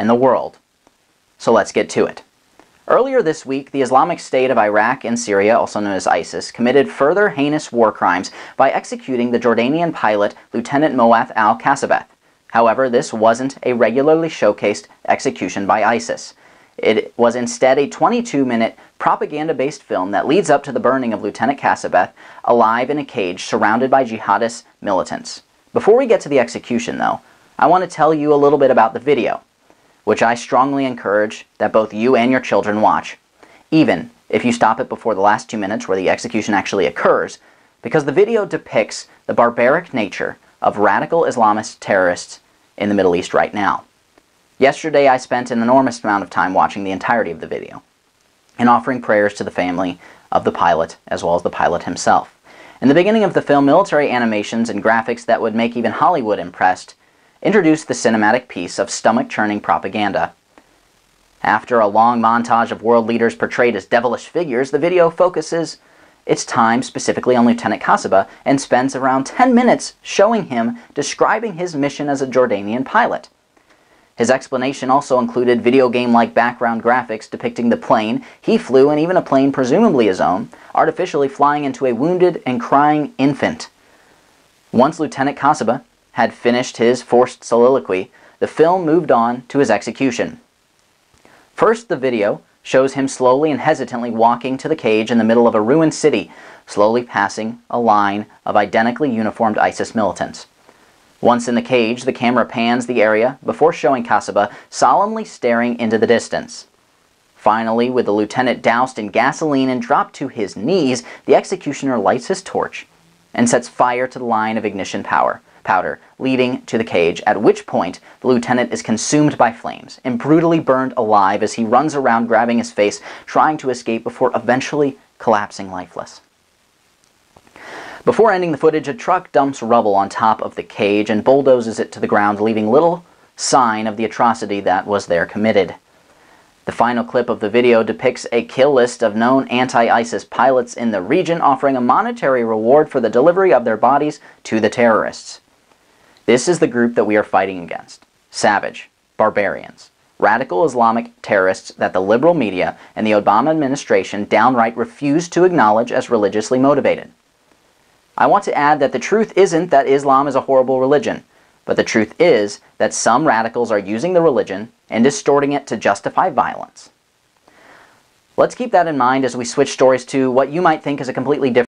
and the world. So let's get to it. Earlier this week, the Islamic State of Iraq and Syria, also known as ISIS, committed further heinous war crimes by executing the Jordanian pilot Lieutenant Moath al-Kasabeth. However, this wasn't a regularly showcased execution by ISIS. It was instead a 22-minute propaganda-based film that leads up to the burning of Lieutenant Kasabeth alive in a cage surrounded by jihadist militants. Before we get to the execution, though, I want to tell you a little bit about the video, which I strongly encourage that both you and your children watch, even if you stop it before the last 2 minutes where the execution actually occurs, because the video depicts the barbaric nature of radical Islamist terrorists in the Middle East right now. Yesterday I spent an enormous amount of time watching the entirety of the video and offering prayers to the family of the pilot as well as the pilot himself. In the beginning of the film, military animations and graphics that would make even Hollywood impressed introduced the cinematic piece of stomach-churning propaganda. After a long montage of world leaders portrayed as devilish figures, the video focuses its time specifically on Lieutenant Kasabeth and spends around 10 minutes showing him describing his mission as a Jordanian pilot. His explanation also included video game-like background graphics depicting the plane he flew and even a plane presumably his own, artificially flying into a wounded and crying infant. Once Lieutenant Kasabeth had finished his forced soliloquy, the film moved on to his execution. First, the video shows him slowly and hesitantly walking to the cage in the middle of a ruined city, slowly passing a line of identically uniformed ISIS militants. Once in the cage, the camera pans the area before showing Kasabeth solemnly staring into the distance. Finally, with the lieutenant doused in gasoline and dropped to his knees, the executioner lights his torch and sets fire to the line of ignition powder leading to the cage, at which point the lieutenant is consumed by flames and brutally burned alive as he runs around grabbing his face, trying to escape before eventually collapsing lifeless. Before ending the footage, a truck dumps rubble on top of the cage and bulldozes it to the ground, leaving little sign of the atrocity that was there committed. The final clip of the video depicts a kill list of known anti-ISIS pilots in the region, offering a monetary reward for the delivery of their bodies to the terrorists. This is the group that we are fighting against. Savage, barbarians, radical Islamic terrorists that the liberal media and the Obama administration downright refuse to acknowledge as religiously motivated. I want to add that the truth isn't that Islam is a horrible religion, but the truth is that some radicals are using the religion and distorting it to justify violence. Let's keep that in mind as we switch stories to what you might think is a completely different